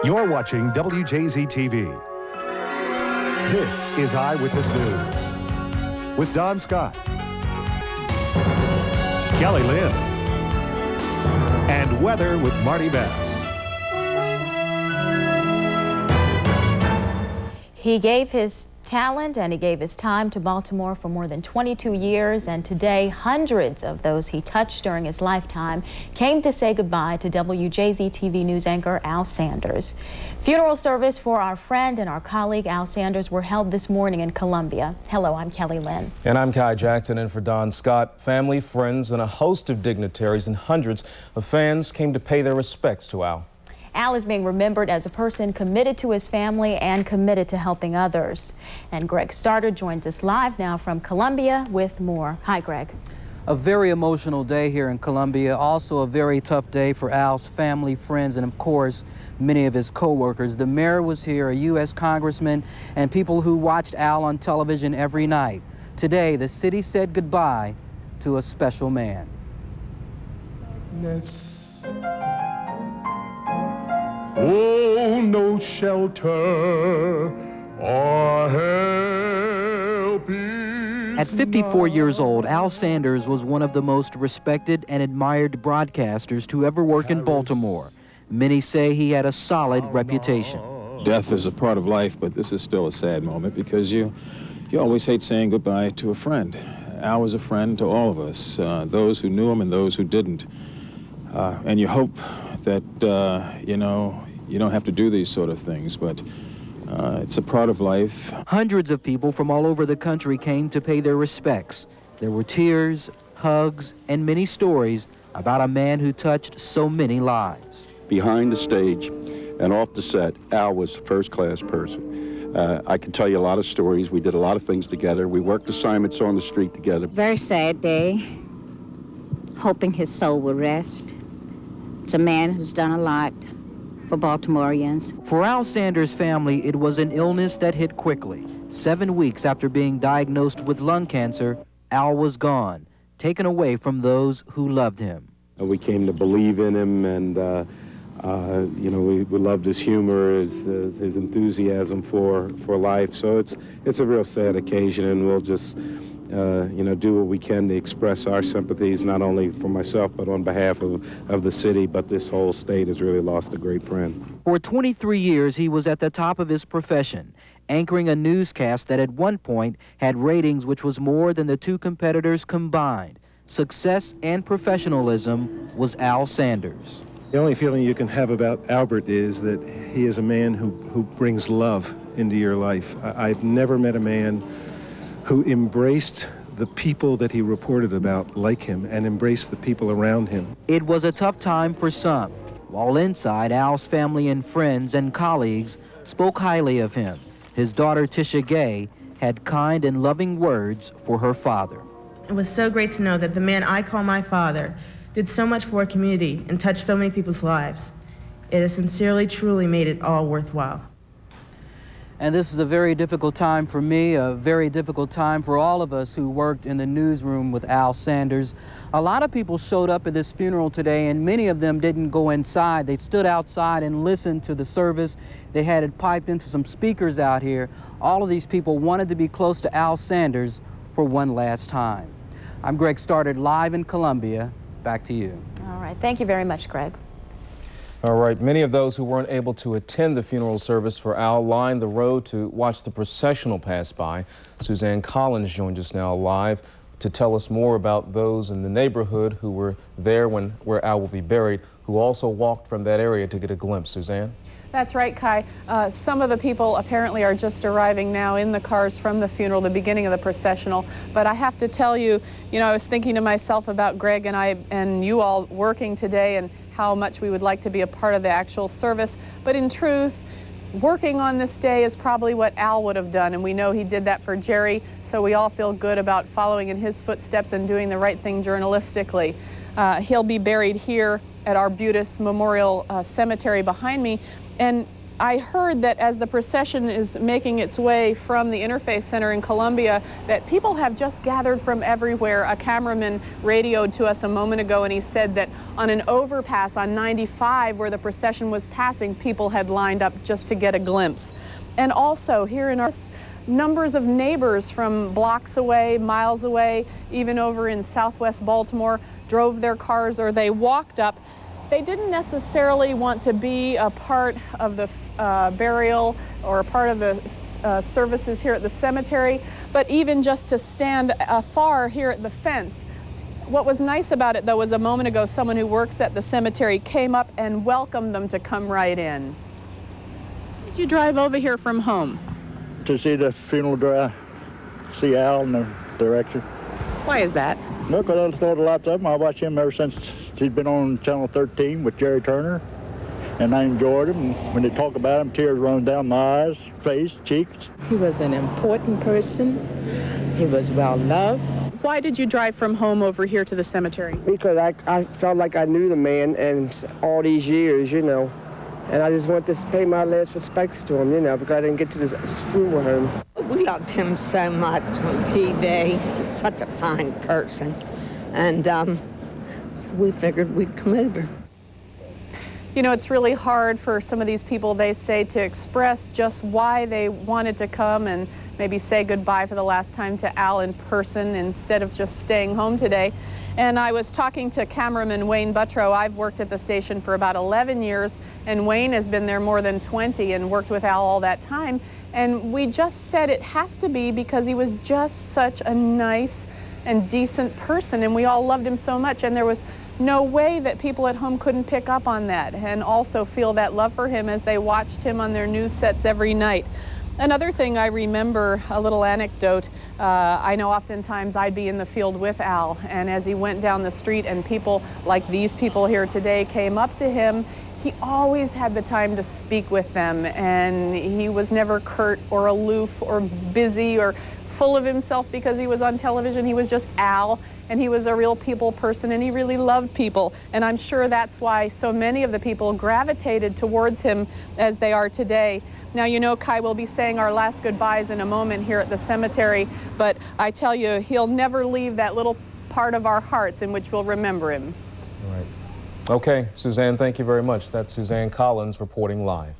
You're watching WJZ-TV. This is Eyewitness News with Don Scott, Kelly Lynn, and weather with Marty Bass. He gave his talent and he gave his time to Baltimore for more than 22 years, and today hundreds of those he touched during his lifetime came to say goodbye to WJZ-TV news anchor Al Sanders. Funeral service for our friend and our colleague Al Sanders were held this morning in Columbia. Hello, I'm Kelly Lynn. And I'm Kai Jackson, in for Don Scott. Family, friends, and a host of dignitaries and hundreds of fans came to pay their respects to Al. Al is being remembered as a person committed to his family and committed to helping others. And Greg Starter joins us live now from Columbia with more. Hi, Greg. A very emotional day here in Columbia. Also a very tough day for Al's family, friends, and of course, many of his co-workers. The mayor was here, a U.S. congressman, and people who watched Al on television every night. Today, the city said goodbye to a special man. Oh, no shelter or help is At 54 years old, Al Sanders was one of the most respected and admired broadcasters to ever work in Baltimore. Many say he had a solid reputation. Death is a part of life, but this is still a sad moment because you always hate saying goodbye to a friend. Al was a friend to all of us, those who knew him and those who didn't. And you hope that, you don't have to do these sort of things, but it's a part of life. Hundreds of people from all over the country came to pay their respects. There were tears, hugs, and many stories about a man who touched so many lives. Behind the stage and off the set, Al was a first-class person. I can tell you a lot of stories. We did a lot of things together. We worked assignments on the street together. Very sad day, hoping his soul will rest. It's a man who's done a lot for Baltimoreans. For Al Sanders' family, it was an illness that hit quickly. 7 weeks after being diagnosed with lung cancer, Al was gone, taken away from those who loved him. We came to believe in him, and we loved his humor, his enthusiasm for life. So it's a real sad occasion, and we'll just do what we can to express our sympathies, not only for myself, but on behalf of the city. But this whole state has really lost a great friend. For 23 years, he was at the top of his profession, anchoring a newscast that at one point had ratings which was more than the two competitors combined. Success and professionalism was Al Sanders. The only feeling you can have about Albert is that he is a man who brings love into your life. I've never met a man who embraced the people that he reported about like him and embraced the people around him. It was a tough time for some. While inside, Al's family and friends and colleagues spoke highly of him. His daughter, Tisha Gay, had kind and loving words for her father. It was so great to know that the man I call my father did so much for our community and touched so many people's lives. It has sincerely, truly made it all worthwhile. And this is a very difficult time for me, a very difficult time for all of us who worked in the newsroom with Al Sanders. A lot of people showed up at this funeral today, and many of them didn't go inside. They stood outside and listened to the service. They had it piped into some speakers out here. All of these people wanted to be close to Al Sanders for one last time. I'm Greg Starter, live in Columbia. Back to you. All right. Thank you very much, Greg. All right, many of those who weren't able to attend the funeral service for Al lined the road to watch the processional pass by. Suzanne Collins joins us now live to tell us more about those in the neighborhood who were there where Al will be buried, who also walked from that area to get a glimpse. Suzanne? That's right, Kai. Some of the people apparently are just arriving now in the cars from the funeral, the beginning of the processional. But I have to tell you, I was thinking to myself about Greg and I and you all working today and how much we would like to be a part of the actual service. But in truth, working on this day is probably what Al would have done, and we know he did that for Jerry, so we all feel good about following in his footsteps and doing the right thing journalistically. He'll be buried here at Arbutus Memorial Cemetery behind me, and I heard that as the procession is making its way from the Interfaith Center in Columbia, that people have just gathered from everywhere. A cameraman radioed to us a moment ago, and he said that on an overpass on 95 where the procession was passing, people had lined up just to get a glimpse. And also here in our numbers of neighbors from blocks away, miles away, even over in southwest Baltimore, drove their cars or they walked up. They didn't necessarily want to be a part of the burial or a part of the services here at the cemetery, but even just to stand afar here at the fence. What was nice about it, though, was a moment ago someone who works at the cemetery came up and welcomed them to come right in. Did you drive over here from home? To see the funeral drive, see Al in the direction. Why is that? Look, I thought lots of him. I watched him ever since he's been on Channel 13 with Jerry Turner, and I enjoyed him. When they talk about him, tears run down my eyes, face, cheeks. He was an important person. He was well loved. Why did you drive from home over here to the cemetery? Because I felt like I knew the man and all these years, you know, and I just wanted to pay my last respects to him, you know, because I didn't get to this funeral home. We loved him so much on TV. He was such a fine person. And so we figured we'd come over. You know, it's really hard for some of these people, they say, to express just why they wanted to come and maybe say goodbye for the last time to Al in person instead of just staying home today. And I was talking to cameraman Wayne Buttrow. I've worked at the station for about 11 years, and Wayne has been there more than 20 and worked with Al all that time. And we just said it has to be because he was just such a nice and decent person, and we all loved him so much, and there was no way that people at home couldn't pick up on that and also feel that love for him as they watched him on their news sets every night. Another thing I remember, a little anecdote, I know oftentimes I'd be in the field with Al, and as he went down the street and people like these people here today came up to him, he always had the time to speak with them, and he was never curt or aloof or busy or full of himself because he was on television. He was just Al, and he was a real people person, and he really loved people. And I'm sure that's why so many of the people gravitated towards him as they are today. Now, you know, Kai will be saying our last goodbyes in a moment here at the cemetery, but I tell you, he'll never leave that little part of our hearts in which we'll remember him. All right. Okay, Suzanne, thank you very much. That's Suzanne Collins reporting live.